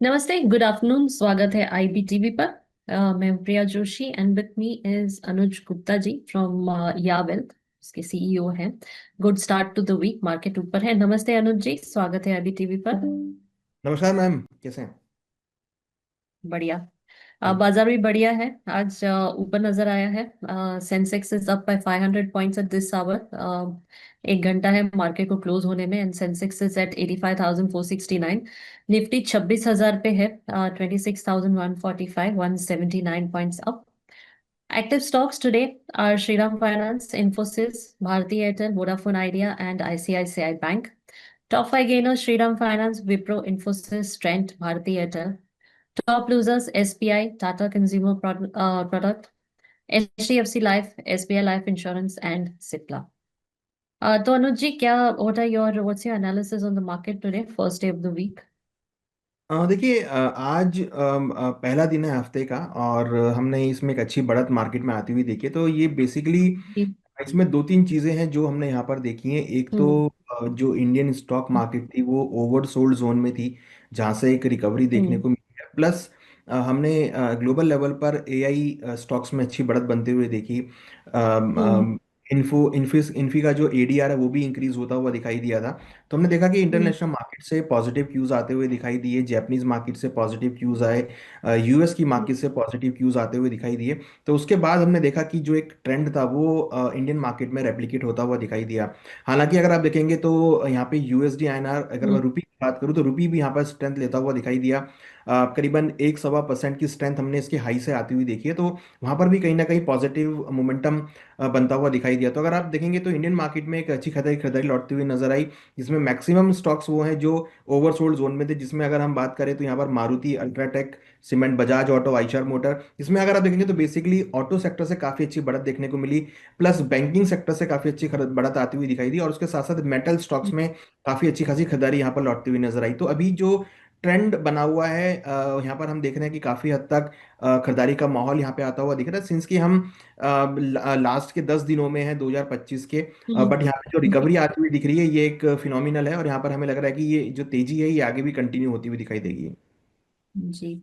नमस्ते, good afternoon. स्वागत है आईबीटीवी पर। मैं हूं Priya Joshi and with me is Anuj Gupta ji from Ya Wealth. उसके सीईओ हैं। Good start to the week. Market ऊपर है। नमस्ते अनुज जी, स्वागत है आईबीटीवी पर। नमस्कार मैम, कैसे हैं? बढ़िया। हम्म। बाजार भी बढ़िया है। आज ऊपर नजर आया है। Sensex is up by 500 points at this hour. एक घंटा है मार्केट को क्लोज होने में and Sensex is at 85,469। Nifty 26,000 पे है। 26,145, 179 points up. Active stocks today are Shriram Finance, Infosys, Bharti Airtel, Vodafone Idea and ICICI Bank. Top five gainers Shriram Finance, Wipro, Infosys, Trent, Bharti Airtel. Top losers SBI, Tata Consumer Product, HDFC Life, SBI Life Insurance and Cipla. तो अनुज जी, क्या what's your analysis on the market today, first day of the week? देखिए, आज पहला दिन है हफ्ते का और हमने इसमें एक अच्छी बढ़त मार्केट में आती हुई देखी है। तो ये बेसिकली जी। इसमें दो तीन चीज़ें हैं जो हमने यहाँ पर देखी हैं। एक तो हम्म। जो इंडियन स्टॉक मार्केट थी वो ओवरसोल्ड जोन में थी, जहाँ से एक रिकवरी देखने हम्म। को मिली है। प्लस हमने ग्लोबल लेवल पर एआई स्टॉक्स में अच्छी बढ़त बनते हुए देखी। हम्म। इन्फी का जो एडीआर है वो भी इंक्रीज होता हुआ दिखाई दिया था। तो हमने देखा कि हम्म। इंटरनेशनल मार्केट से पॉजिटिव क्यूज आते हुए दिखाई दिए, जापानीज मार्केट से पॉजिटिव क्यूज आए, यूएस की मार्केट से पॉजिटिव क्यूज आते हुए दिखाई दिए। तो उसके बाद हमने देखा कि जो एक ट्रेंड था वो इंडियन मार्केट में रेप्लिकेट होता हुआ दिखाई दिया। हालांकि अगर आप देखेंगे तो यहाँ पे यूएसडी आईएनआर, अगर मैं हम्म। रुपी की बात करूँ तो रुपी भी यहाँ पर स्ट्रेंथ लेता हुआ दिखाई दिया। करीबन 1-1.25% की स्ट्रेंथ हमने इसके हाई से आती हुई देखी है। तो वहां पर भी कहीं ना कहीं पॉजिटिव मोमेंटम बनता हुआ दिखाई दिया। तो अगर आप देखेंगे तो इंडियन मार्केट में एक अच्छी खरीदारी खरीदारी लौटती हुई नजर आई, जिसमें मैक्सिमम स्टॉक्स वो हैं जो ओवरसोल्ड जोन में थे। जिसमें अगर हम बात करें तो यहाँ पर Maruti, UltraTech, cement, Bajaj auto, Eicher motor, इसमें अगर आप देखेंगे तो बेसिकली ऑटो सेक्टर से काफी अच्छी बढ़त देखने को मिली। प्लस बैंकिंग सेक्टर से काफी अच्छी बढ़त आती हुई दिखाई दी और उसके साथ साथ मेटल स्टॉक्स में काफी अच्छी खासी खरीदारी यहाँ पर लौटती हुई नजर आई। तो अभी जो ट्रेंड बना हुआ है, यहाँ पर हम देख रहे हैं कि काफी हद तक खरीदारी का माहौल यहाँ पे आता हुआ दिख रहा है, सिंस कि हम लास्ट के 10 दिनों में है 2025 के। हम्म। बट यहाँ पे जो रिकवरी आती हुई दिख रही है ये एक फिनोमिनल है और यहाँ पर हमें लग रहा है कि ये जो तेजी है ये आगे भी कंटिन्यू होती हुई दिखाई देगी। जी।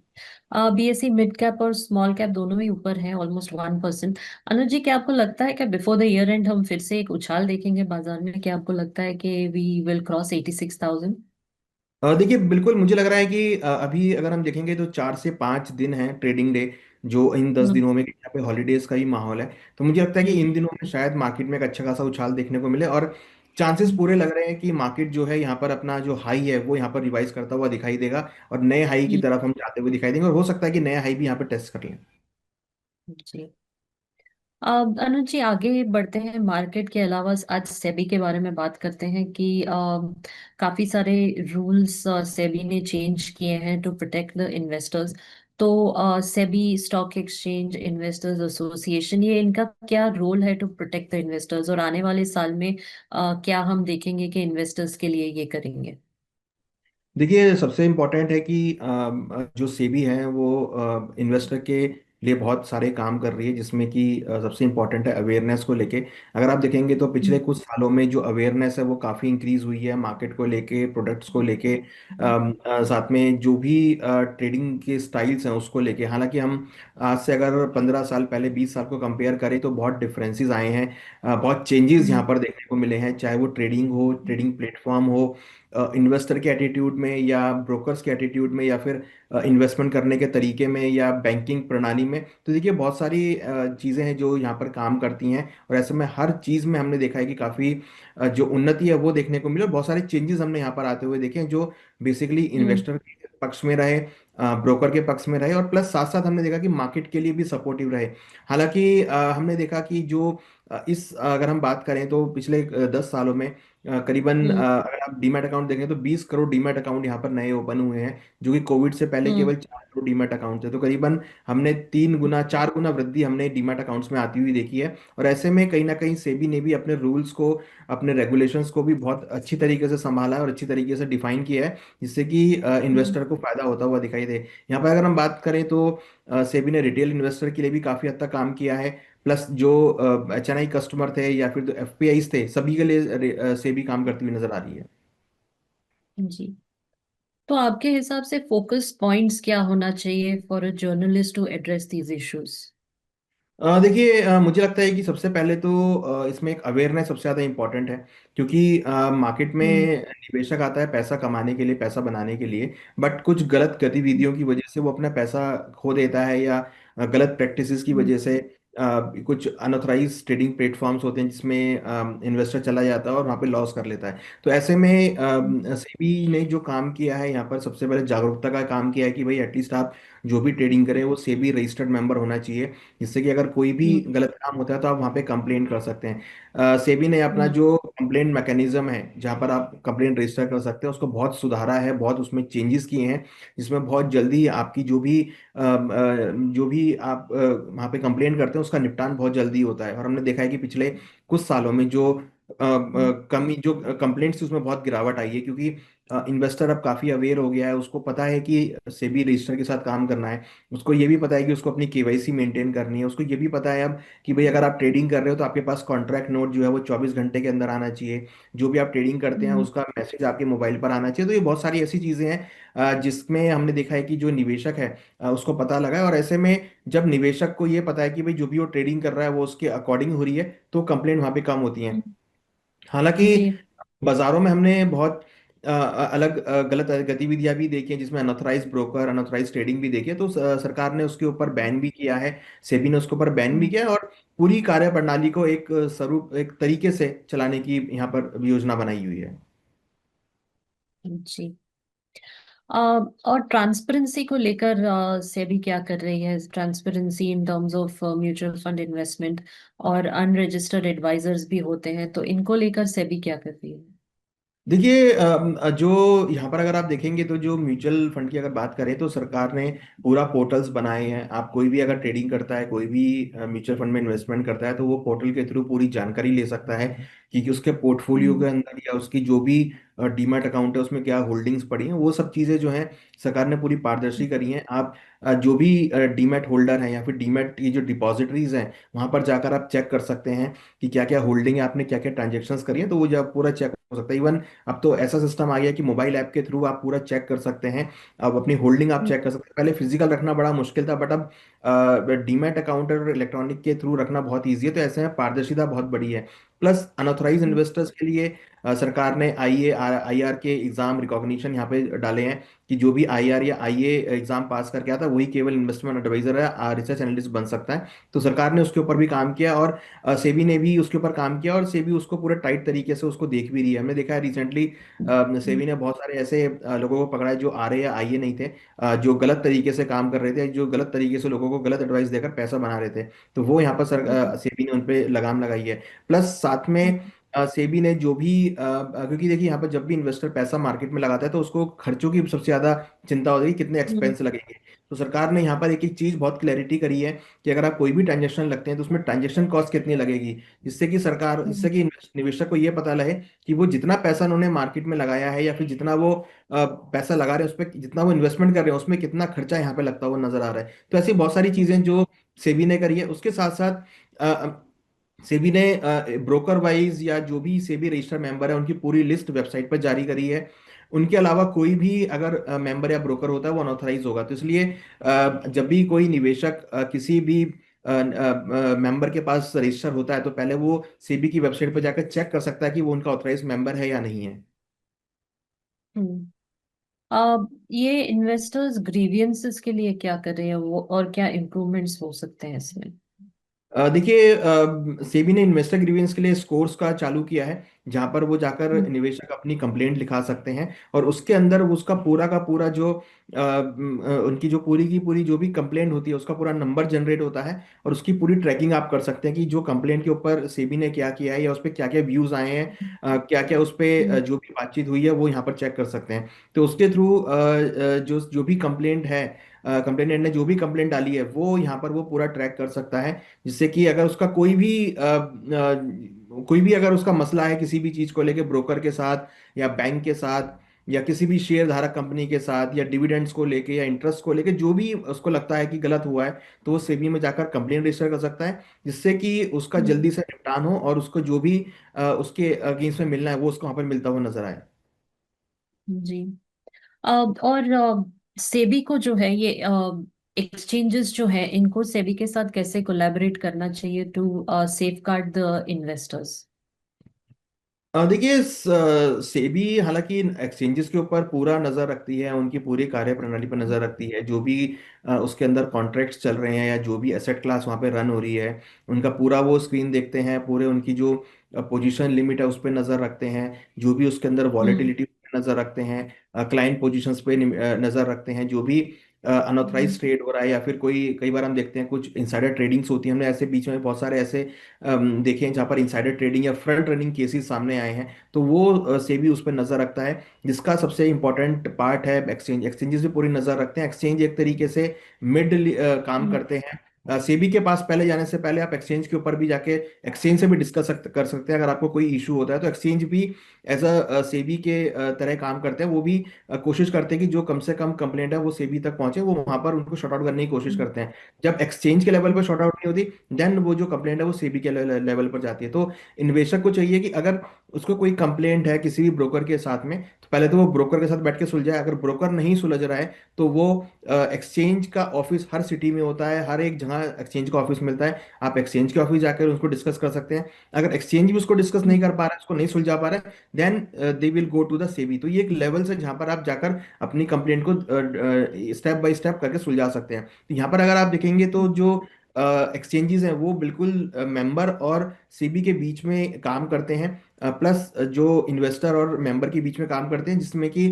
बीएसई मिड कैप और स्मॉल कैप दोनों ही ऊपर हैं, ऑलमोस्ट 1%। अनुज जी, क्या आपको लगता है कि बिफोर द ईयर एंड हम फिर से एक उछाल देखेंगे बाजार में? क्या आपको लगता है कि वी विल क्रॉस 86,000? देखिए, बिल्कुल मुझे लग रहा है कि अभी अगर हम देखेंगे तो 4 से 5 दिन है ट्रेडिंग डे, जो इन 10 दिनों में यहाँ पे हॉलीडेज का ही माहौल है। तो मुझे लगता है कि इन दिनों में शायद मार्केट में एक अच्छा खासा उछाल देखने को मिले और चांसेस पूरे लग रहे हैं कि मार्केट जो है यहाँ पर अपना जो हाई है वो यहाँ पर रिवाइज करता हुआ दिखाई देगा और नए हाई की तरफ हम जाते हुए दिखाई देंगे और हो सकता है कि नया हाई भी यहाँ पे टेस्ट कर लें। जी। अनुज जी, आगे बढ़ते हैं। मार्केट के अलावा आज सेबी के बारे में बात करते हैं कि काफी सारे रूल्स सेबी ने चेंज किए हैं टू प्रोटेक्ट द इन्वेस्टर्स। तो SEBI, stock exchange investors association, ये इनका क्या रोल है टू प्रोटेक्ट द इन्वेस्टर्स? और आने वाले साल में क्या हम देखेंगे कि इन्वेस्टर्स के लिए ये करेंगे? देखिए, सबसे इम्पोर्टेंट है कि जो सेबी है वो इन्वेस्टर के लिए बहुत सारे काम कर रही है, जिसमें कि सबसे इम्पोर्टेंट है अवेयरनेस को लेके। अगर आप देखेंगे तो पिछले कुछ सालों में जो अवेयरनेस है वो काफ़ी इंक्रीज हुई है मार्केट को लेके, प्रोडक्ट्स को लेके, साथ में जो भी ट्रेडिंग के स्टाइल्स हैं उसको लेके। हालांकि हम आज से अगर 15 साल पहले, 20 साल को कंपेयर करें तो बहुत डिफरेंसेस आए हैं। बहुत चेंजेस यहाँ पर देखने को मिले हैं, चाहे वो ट्रेडिंग हो, ट्रेडिंग प्लेटफॉर्म हो, इन्वेस्टर के एटीट्यूड में या ब्रोकर्स के एटीट्यूड में, या फिर इन्वेस्टमेंट करने के तरीके में, या बैंकिंग प्रणाली में। तो देखिए, बहुत सारी चीज़ें हैं जो यहाँ पर काम करती हैं और ऐसे में हर चीज़ में हमने देखा है कि काफ़ी जो उन्नति है वो देखने को मिली और बहुत सारे चेंजेस हमने यहाँ पर आते हुए देखे हैं जो बेसिकली हम्म। इन्वेस्टर के पक्ष में रहे, ब्रोकर के पक्ष में रहे और प्लस साथ साथ हमने देखा कि मार्केट के लिए भी सपोर्टिव रहे। हालांकि हमने देखा कि जो इस अगर हम बात करें तो पिछले 10 सालों में करीबन हम्म। अगर आप डीमैट अकाउंट देखें तो 20 करोड़ डीमैट अकाउंट यहाँ पर नए ओपन हुए हैं, जो कि कोविड से पहले हम्म। केवल 4 करोड़ डीमैट अकाउंट थे। तो करीबन हमने 3 गुना 4 गुना वृद्धि हमने डीमैट अकाउंट्स में आती हुई देखी है। और ऐसे में कहीं ना कहीं सेबी ने भी अपने रूल्स को, अपने रेगुलेशंस को भी बहुत अच्छी तरीके से संभाला है और अच्छी तरीके से डिफाइन किया है, जिससे कि हम्म। इन्वेस्टर को फायदा होता हुआ दिखाई दे। यहाँ पर अगर हम बात करें तो सेबी ने रिटेल इन्वेस्टर के लिए भी काफी हद तक काम किया है। प्लस जो एचएनआई कस्टमर थे या फिर जो एफपीआईज थे, सभी के लिए सेबी काम करती हुई नजर आ रही है। जी। तो आपके हिसाब से फोकस पॉइंट्स क्या होना चाहिए for a journalist to address these issues? देखिए, मुझे लगता है कि सबसे पहले तो इसमें एक अवेयरनेस सबसे ज़्यादा इम्पोर्टेंट है। क्योंकि मार्केट में हम्म। निवेशक आता है पैसा कमाने के लिए, पैसा बनाने के लिए। बट कुछ गलत गतिविधियों की वजह से वो अपना पैसा खो देता है, या गलत प्रैक्टिसेस की हम्म। वजह से कुछ अनऑथराइज ट्रेडिंग प्लेटफॉर्म्स होते हैं जिसमें इन्वेस्टर चला जाता है और वहाँ पे लॉस कर लेता है। तो ऐसे में सेबी ने जो काम किया है यहाँ पर, सबसे पहले जागरूकता का काम किया है कि भाई एटलीस्ट आप जो भी ट्रेडिंग करें वो सेबी रजिस्टर्ड मेंबर होना चाहिए, जिससे कि अगर कोई भी हम्म। गलत काम होता है तो आप वहाँ पे कंप्लेन कर सकते हैं। सेबी ने अपना हम्म। जो कंप्लेंट मैकेनिज्म है जहाँ पर आप कंप्लेंट रजिस्टर कर सकते हैं उसको बहुत सुधारा है, बहुत उसमें चेंजेस किए हैं, जिसमें बहुत जल्दी आपकी जो भी आप वहाँ पे कंप्लेंट करते हैं उसका निपटान बहुत जल्दी होता है। और हमने देखा है कि पिछले कुछ सालों में जो कमी जो कंप्लेंट्स थी उसमें बहुत गिरावट आई है, क्योंकि इन्वेस्टर अब काफ़ी अवेयर हो गया है, उसको पता है कि सेबी रजिस्टर के साथ काम करना है। उसको ये भी पता है कि उसको अपनी केवाईसी मेंटेन करनी है। उसको ये भी पता है अब कि भाई अगर आप ट्रेडिंग कर रहे हो तो आपके पास कॉन्ट्रैक्ट नोट जो है वो 24 घंटे के अंदर आना चाहिए। जो भी आप ट्रेडिंग करते हैं हम्म। उसका मैसेज आपके मोबाइल पर आना चाहिए। तो ये बहुत सारी ऐसी चीज़ें हैं जिसमें हमने देखा है कि जो निवेशक है उसको पता लगा है। और ऐसे में जब निवेशक को ये पता है कि भाई जो भी वो ट्रेडिंग कर रहा है वो उसके अकॉर्डिंग हो रही है, तो कंप्लेंट वहाँ पे कम होती हैं। हम्म। हालांकि जी। बाजारों में हमने बहुत अलग गलत गतिविधियां भी देखी हैं, जिसमें अनऑथराइज ब्रोकर, अनऑथराइज ट्रेडिंग भी देखी है। तो सरकार ने उसके ऊपर बैन भी किया है, सेबी ने उसके ऊपर बैन भी हम्म। किया है, और पूरी कार्य प्रणाली को एक स्वरूप, एक तरीके से चलाने की यहाँ पर योजना बनाई हुई है। जी। और ट्रांसपेरेंसी को लेकर सेबी क्या कर रही है? Transparency in terms of mutual fund investment, और अनरजिस्टर्ड एडवाइजर्स भी होते हैं, तो इनको लेकर सेबी क्या कर रही है? देखिए, जो यहाँ पर अगर आप देखेंगे तो जो म्यूचुअल फंड की अगर बात करें तो सरकार ने पूरा पोर्टल्स बनाए हैं। आप कोई भी अगर ट्रेडिंग करता है, कोई भी म्यूचुअल फंड में इन्वेस्टमेंट करता है, तो वो पोर्टल के थ्रू पूरी जानकारी ले सकता है कि उसके पोर्टफोलियो के हम्म। अंदर या उसकी जो भी डीमैट अकाउंट है उसमें क्या होल्डिंग्स पड़ी हैं। वो सब चीज़ें जो हैं सरकार ने पूरी पारदर्शी करी हैं। आप जो भी डीमैट होल्डर हैं या फिर डीमैट की जो डिपॉजिटरीज हैं वहाँ पर जाकर आप चेक कर सकते हैं कि क्या क्या होल्डिंग है, आपने क्या क्या ट्रांजेक्शन्स करी हैं, तो वो जब पूरा चेक हो सकता है। इवन अब तो ऐसा सिस्टम आ गया कि मोबाइल ऐप के थ्रू आप पूरा चेक कर सकते हैं। अब अपनी होल्डिंग आप हम्म। चेक कर सकते हैं। पहले फिजिकल रखना बड़ा मुश्किल था, बट अब डीमैट अकाउंट और इलेक्ट्रॉनिक के थ्रू रखना बहुत ईजी है। तो ऐसे में पारदर्शिता बहुत बड़ी है। प्लस अनऑथराइज हम्म। इन्वेस्टर्स के लिए सरकार ने आई आर के एग्जाम रिकॉग्निशन यहाँ पे डाले हैं कि जो भी आई आर या आई ए एग्जाम पास करके आता है वही केवल इन्वेस्टमेंट एडवाइजर है, रिसर्च एनालिस्ट बन सकता है। तो सरकार ने उसके ऊपर भी काम किया, और सेबी ने भी उसके ऊपर काम किया, और सेबी उसको पूरे टाइट तरीके से उसको देख भी रही है। हमने देखा है रिसेंटली हम्म। सेबी ने बहुत सारे ऐसे लोगों को पकड़ा है जो आर ए या आई ए नहीं थे, जो गलत तरीके से काम कर रहे थे, जो गलत तरीके से लोगों को गलत एडवाइस देकर पैसा बना रहे थे। तो वो यहाँ पर हम्म। सेबी ने उन पे लगाम लगाई है। प्लस साथ में हम्म। सेबी ने जो भी क्योंकि देखिए यहाँ पर जब भी इन्वेस्टर पैसा मार्केट में लगाता है तो उसको खर्चों की सबसे ज्यादा चिंता होती है कि कितने हम्म। एक्सपेंस लगेंगे। तो सरकार ने यहाँ पर एक एक चीज बहुत क्लैरिटी करी है कि अगर आप कोई भी ट्रांजेक्शन लगते हैं तो उसमें ट्रांजेक्शन कॉस्ट कितनी लगेगी, जिससे हम्म। कि निवेशक को ये पता लगे कि वो जितना पैसा उन्होंने मार्केट में लगाया है या फिर जितना वो पैसा लगा रहे हैं उस पर, जितना वो इन्वेस्टमेंट कर रहे हैं उसमें कितना खर्चा यहाँ पे लगता हुआ नजर आ रहा है। तो ऐसी बहुत सारी चीजें जो सेबी ने करी है। उसके साथ साथ सेबी ने ब्रोकर वाइज या जो भी सेबी रजिस्टर्ड मेंबर है उनकी पूरी लिस्ट वेबसाइट पर जारी करी है। उनके अलावा कोई भी अगर मेंबर या ब्रोकर होता है वो अनऑथराइज होगा। तो इसलिए जब भी कोई निवेशक किसी भी मेंबर के पास रजिस्टर होता है तो पहले वो सेबी की वेबसाइट पर जाकर चेक कर सकता है कि वो उनका ऑथराइज मेंबर है या नहीं है। हम्म। ये इन्वेस्टर्स ग्रीवियंसेस के लिए क्या कर रहे हैं वो, और क्या इम्प्रूवमेंट्स हो सकते हैं इसमें? देखिए, सेबी ने इन्वेस्टर ग्रीवेंस के लिए स्कोर्स का चालू किया है, जहां पर वो जाकर हम्म। निवेशक अपनी कंप्लेंट लिखा सकते हैं, और उसके अंदर उसका पूरा का पूरा जो उनकी जो पूरी की पूरी जो भी कंप्लेंट होती है उसका पूरा नंबर जनरेट होता है, और उसकी पूरी ट्रैकिंग आप कर सकते हैं कि जो कंप्लेंट के ऊपर सेबी ने क्या किया है या उस पर क्या क्या व्यूज आए हैं, क्या क्या उस पर हम्म। जो भी बातचीत हुई है वो यहाँ पर चेक कर सकते हैं। तो उसके थ्रू जो जो भी कंप्लेंट है, कंप्लेनेंट ने जो भी कंप्लेंट डाली है वो यहाँ पर वो पूरा ट्रैक कर सकता है, जिससे कि अगर उसका कोई भी अगर उसका मसला है किसी भी चीज को लेके ब्रोकर के साथ या बैंक के साथ या किसी भी शेयर धारक कंपनी के साथ या डिविडेंड्स को लेके या इंटरेस्ट को लेके, जो भी उसको लगता है कि गलत हुआ है तो वो सेबी में जाकर कंप्लेंट रजिस्टर कर सकता है, जिससे कि उसका हम्म। जल्दी से निपटान हो और उसको जो भी उसके अगेंस्ट में मिलना है वो उसको वहां पर मिलता हुआ नजर आए। जी। और सेबी को जो है ये एक्सचेंजेस जो है इनको सेबी के साथ कैसे कोलैबोरेट करना चाहिए to safeguard the investors. देखिए सेबी हालांकि एक्सचेंजेस के ऊपर पूरा नज़र रखती है, उनकी पूरी कार्यप्रणाली पर नज़र रखती है। जो भी उसके अंदर कॉन्ट्रैक्ट्स चल रहे हैं या जो भी एसेट क्लास वहाँ पे रन हो रही है, उनका पूरा वो स्क्रीन देखते हैं, पूरे उनकी जो पोजीशन लिमिट है उस पर नज़र रखते हैं। जो भी उसके अंदर हम्म। वॉलेटिलिटी पे नज़र रखते हैं, क्लाइंट पोजीशंस पे नज़र रखते हैं। जो भी अनऑथराइज हम्म। ट्रेड हो रहा है या फिर कोई कई बार हम देखते हैं कुछ इनसाइडर ट्रेडिंग्स होती है। हमने ऐसे बीच में बहुत सारे ऐसे देखे हैं जहाँ पर इनसाइडर ट्रेडिंग या फ्रंट रनिंग केसेस सामने आए हैं। तो वो सेबी उस पर नजर रखता है। जिसका सबसे इंपॉर्टेंट पार्ट है एक्सचेंज, एक्सचेंजेस भी पूरी नजर रखते हैं। एक्सचेंज एक तरीके से मिड काम हम्म। करते हैं। सेबी के पास पहले जाने से पहले आप एक्सचेंज के ऊपर भी जाके एक्सचेंज से भी डिस्कस कर सकते हैं। अगर आपको कोई इशू होता है तो एक्सचेंज भी एज अ सेबी के तरह काम करते हैं। वो भी कोशिश करते हैं कि जो कम से कम कंप्लेंट है वो सेबी तक पहुंचे, वो वहां पर उनको शॉर्ट आउट करने की कोशिश हम्म। करते हैं। जब एक्सचेंज के लेवल पर हम्म। शॉर्ट आउट नहीं होती, देन वो जो कंप्लेंट है वो सेबी के लेवल पर जाती है। तो इन्वेस्टर को चाहिए कि अगर उसको कोई कंप्लेंट है किसी भी ब्रोकर के साथ में, तो पहले तो वो ब्रोकर के साथ बैठ के सुलझाए। अगर ब्रोकर नहीं सुलझ रहा है तो वो एक्सचेंज का ऑफिस हर सिटी में होता है, हर एक जगह एक्सचेंज का ऑफिस मिलता है। आप एक्सचेंज के ऑफिस जाकर उसको डिस्कस कर सकते हैं। अगर एक्सचेंज भी उसको डिस्कस नहीं कर पा रहा है, उसको नहीं सुलझा पा रहा है, then they will go to the SEBI. तो ये एक लेवल से जहां पर आप जाकर अपनी कंप्लेंट को स्टेप बाय स्टेप करके सुलझा सकते हैं। तो यहाँ पर अगर आप देखेंगे तो जो एक्सचेंजेस हैं वो बिल्कुल मेंबर और सीबी के बीच में काम करते हैं। प्लस जो इन्वेस्टर और मेंबर के बीच में काम करते हैं, जिसमें कि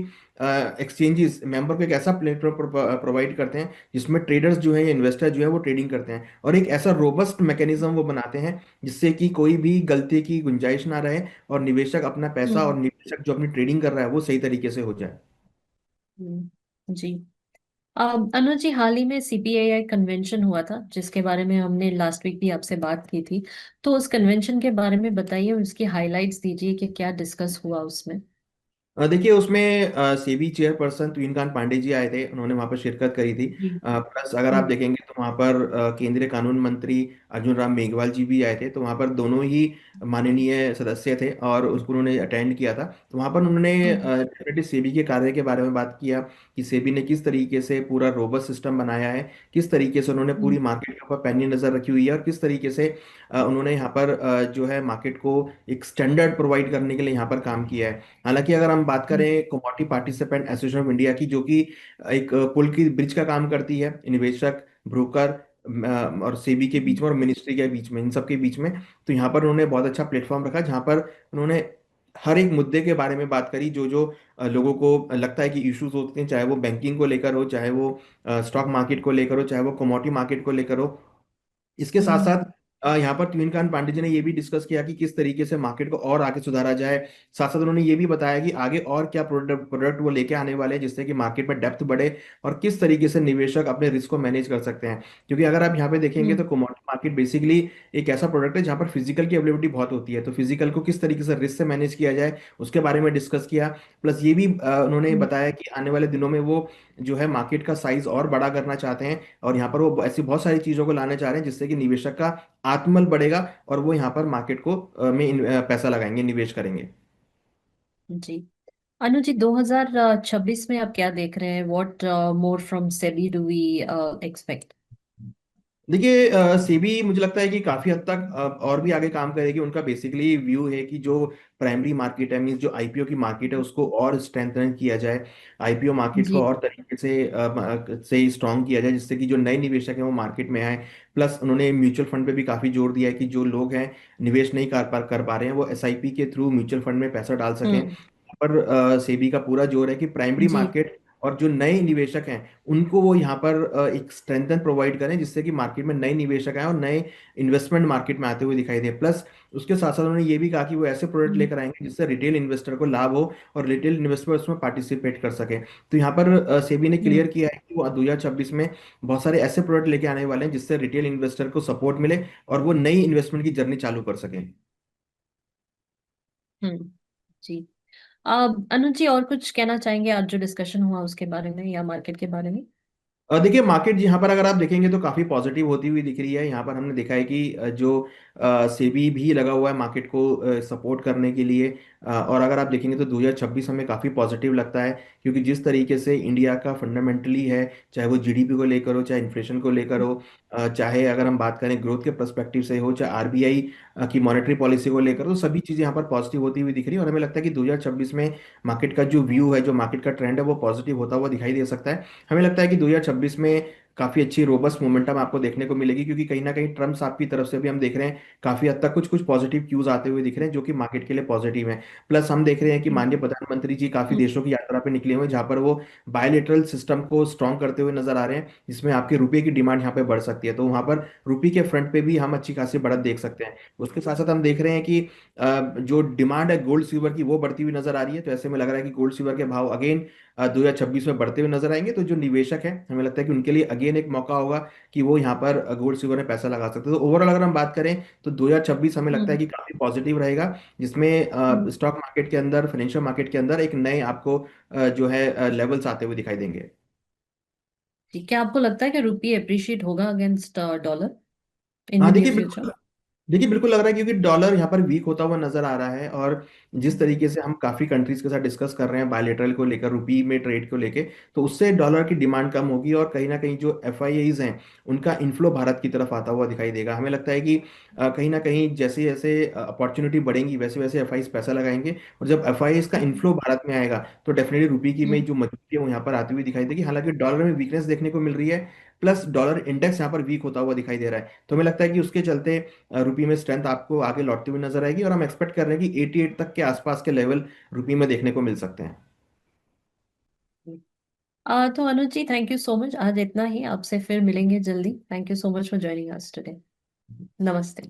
एक्सचेंजेस मेंबर को एक ऐसा प्लेटफॉर्म प्रोवाइड करते हैं जिसमें ट्रेडर्स जो है या इन्वेस्टर जो है वो ट्रेडिंग करते हैं, और एक ऐसा रोबस्ट मैकेनिज्म वो बनाते हैं जिससे कि कोई भी गलती की गुंजाइश ना रहे और निवेशक अपना पैसा और हम्म। निवेशक जो अपनी ट्रेडिंग कर रहा है वो सही तरीके से हो जाए। जी। अनुज जी, हाल ही में सीपीआईआई कन्वेंशन हुआ था जिसके बारे में हमने लास्ट वीक भी आपसे बात की थी। तो उस कन्वेंशन के बारे में बताइए, उसकी हाइलाइट्स दीजिए कि क्या डिस्कस हुआ उसमें। देखिए उसमें सेबी चेयरपर्सन तुहिनकांत पांडे जी आए थे, उन्होंने वहां पर शिरकत करी थी। जी। प्लस अगर आप हम्म। देखेंगे तो वहां पर केंद्रीय कानून मंत्री अर्जुन राम मेघवाल जी भी आए थे। तो वहां पर दोनों ही माननीय सदस्य थे और उसको उन्होंने अटेंड किया था। तो वहां पर उन्होंने हम्म। डेफिनेटली सेबी के कार्य के बारे में बात किया कि सेबी ने किस तरीके से पूरा रोबस्ट सिस्टम बनाया है, किस तरीके से उन्होंने पूरी हम्म। मार्केट के ऊपर पैनी नजर रखी हुई है, और किस तरीके से उन्होंने यहाँ पर जो है मार्केट को एक स्टैंडर्ड प्रोवाइड करने के लिए यहाँ पर काम किया है। हालांकि अगर हम बात हम्म। करें commodity participant association of India की, जो कि एक पुल की ब्रिज का काम करती है निवेशक, ब्रोकर और सेबी के बीच में और मिनिस्ट्री के बीच में, इन सब के बीच में। तो यहाँ पर उन्होंने बहुत अच्छा प्लेटफॉर्म रखा जहाँ पर उन्होंने हर एक मुद्दे के बारे में बात करी जो जो लोगों को लगता है कि इश्यूज होते हैं, चाहे वो बैंकिंग को लेकर हो, चाहे वो स्टॉक मार्केट को लेकर हो, चाहे वो कमोडिटी मार्केट को लेकर हो। इसके साथ हम्म। साथ यहाँ पर ट्विनकांत पांडे जी ने ये भी डिस्कस किया कि किस तरीके से मार्केट को और आगे सुधारा जाए। साथ साथ उन्होंने ये भी बताया कि आगे और क्या प्रोडक्ट प्रोडक्ट वो लेके आने वाले हैं जिससे कि मार्केट में डेप्थ बढ़े, और किस तरीके से निवेशक अपने रिस्क को मैनेज कर सकते हैं। क्योंकि अगर आप यहाँ पे देखेंगे तो हम्म। कमोडिटी मार्केट बेसिकली एक ऐसा प्रोडक्ट है जहाँ पर फिजिकल की अवेलेबिलिटी बहुत होती है। तो फिजिकल को किस तरीके से रिस्क से मैनेज किया जाए उसके बारे में डिस्कस किया। प्लस ये भी उन्होंने हम्म। बताया कि आने वाले दिनों में वो जो है मार्केट का साइज और बड़ा करना चाहते हैं, और यहाँ पर वो ऐसी बहुत सारी चीज़ों को लाने चाह रहे हैं जिससे कि निवेशक का आत्मबल बढ़ेगा और वो यहाँ पर मार्केट को पैसा लगाएंगे, निवेश करेंगे। जी। अनु जी, 2026 में आप क्या देख रहे हैं? What more from SEBI do we expect? देखिए सेबी मुझे लगता है कि काफी हद तक और भी आगे काम करेगी। उनका बेसिकली व्यू है कि जो प्राइमरी मार्केट है, मीन्स जो आईपीओ की मार्केट है, उसको और स्ट्रेंथन किया जाए। आईपीओ मार्केट को जी। और तरीके से स्ट्रॉन्ग किया जाए जिससे कि जो नए निवेशक हैं वो मार्केट में आए। प्लस उन्होंने म्यूचुअल फंड पे भी काफी जोर दिया है कि जो लोग हैं निवेश नहीं कर पा रहे हैं वो एसआईपी के थ्रू म्यूचुअल फंड में पैसा डाल सकें। हम्म। पर सेबी का पूरा जोर है कि प्राइमरी जी। मार्केट और जो नए निवेशक हैं उनको वो यहाँ पर एक स्ट्रेंथन प्रोवाइड करें जिससे कि मार्केट में नए निवेशक आए और नए इन्वेस्टमेंट मार्केट में आते हुए दिखाई दे। प्लस उसके साथ साथ उन्होंने ये भी कहा कि वो ऐसे प्रोडक्ट हम्म। लेकर आएंगे जिससे रिटेल इन्वेस्टर को लाभ हो और रिटेल इन्वेस्टर उसमें पार्टिसिपेट कर सके। तो यहाँ पर सेबी ने क्लियर हम्म। किया है कि वो 2026 में बहुत सारे ऐसे प्रोडक्ट लेके आने वाले हैं जिससे रिटेल इन्वेस्टर को सपोर्ट मिले और वो नई इन्वेस्टमेंट की जर्नी चालू कर सकें। हम्म। जी। अनुज जी, और कुछ कहना चाहेंगे आज जो डिस्कशन हुआ उसके बारे में या मार्केट के बारे में? देखिए मार्केट यहाँ पर अगर आप देखेंगे तो काफ़ी पॉजिटिव होती हुई दिख रही है। यहाँ पर हमने देखा है कि जो सेबी भी लगा हुआ है मार्केट को सपोर्ट करने के लिए। और अगर आप देखेंगे तो 2026 हमें काफ़ी पॉजिटिव लगता है, क्योंकि जिस तरीके से इंडिया का फंडामेंटली है, चाहे वो जीडीपी को लेकर हो, चाहे इन्फ्लेशन को लेकर हो, चाहे अगर हम बात करें ग्रोथ के पर्सपेक्टिव से हो, चाहे आरबीआई की मॉनेटरी पॉलिसी को लेकर, तो सभी चीज़ें यहाँ पर पॉजिटिव होती हुई दिख रही है। और हमें लगता है कि 2026 में मार्केट का जो व्यू है, जो मार्केट का ट्रेंड है, वो पॉजिटिव होता हुआ दिखाई दे सकता है। हमें लगता है कि 2026 में काफ़ी अच्छी रोबस्ट मोमेंटम आपको देखने को मिलेगी, क्योंकि कहीं ना कहीं ट्रम्प साहब की तरफ से भी हम देख रहे हैं काफ़ी हद तक कुछ कुछ पॉजिटिव क्यूज आते हुए दिख रहे हैं, जो कि मार्केट के लिए पॉजिटिव है। प्लस हम देख रहे हैं कि माननीय प्रधानमंत्री जी काफ़ी देशों की यात्रा पे निकले हुए हैं, जहाँ पर वो बायलेटरल सिस्टम को स्ट्रॉन्ग करते हुए नजर आ रहे हैं, जिसमें आपके रुपये की डिमांड यहाँ पे बढ़ सकती है। तो वहाँ पर रुपये के फ्रंट पे भी हम अच्छी खासी बढ़त देख सकते हैं। उसके साथ साथ हम देख रहे हैं कि जो डिमांड है गोल्ड सिल्वर की, वो बढ़ती हुई नजर आ रही है। तो ऐसे में लग रहा है कि गोल्ड सिल्वर के भाव अगेन 2026 में बढ़ते हुए नजर आएंगे। तो जो निवेशक है, हमें लगता है कि उनके लिए अगेन एक मौका होगा कि वो यहाँ पर गोल्ड सिल्वर में पैसा लगा सकते हैं। तो ओवरऑल अगर हम बात करें तो 2026 हमें लगता है हम्म। कि काफी पॉजिटिव रहेगा, जिसमें हम्म। स्टॉक मार्केट के अंदर, फाइनेंशियल मार्केट के अंदर एक नए आपको जो है लेवल्स आते हुए दिखाई देंगे। ठीक है, आपको लगता है कि रुपये अप्रिशिएट होगा अगेंस्ट डॉलर इन हाँ द नियर देखिए फ्यूचर? बिल्कुल, देखिए बिल्कुल लग रहा है, क्योंकि डॉलर यहाँ पर वीक होता हुआ नजर आ रहा है। और जिस तरीके से हम काफी कंट्रीज के साथ डिस्कस कर रहे हैं बायलेटरल को लेकर, रुपी में ट्रेड को लेकर, तो उससे डॉलर की डिमांड कम होगी, और कहीं ना कहीं जो एफआईआईज हैं उनका इन्फ्लो भारत की तरफ आता हुआ दिखाई देगा। हमें लगता है कि कहीं ना कहीं जैसे जैसे अपॉर्चुनिटी बढ़ेंगी, वैसे वैसे एफआईज पैसा लगाएंगे, और जब एफआईज का इन्फ्लो भारत में आएगा तो डेफिनेटली रुपी की में जो मजबूती है वो यहाँ पर आती हुई दिखाई देगी। हालांकि डॉलर में वीकनेस देखने को मिल रही है, प्लस डॉलर इंडेक्स यहाँ पर वीक होता हुआ दिखाई दे रहा है। तो हमें लगता है कि उसके चलते रुपये में स्ट्रेंथ आपको आगे लौटती हुई नजर आएगी, और हम एक्सपेक्ट कर रहे हैं कि 88 तक के आसपास के लेवल रुपये में देखने को मिल सकते हैं। तो अनुज जी, थैंक यू सो मच। आज इतना ही, आपसे फिर मिलेंगे जल्दी। Thank you so much for joining us today. नमस्ते।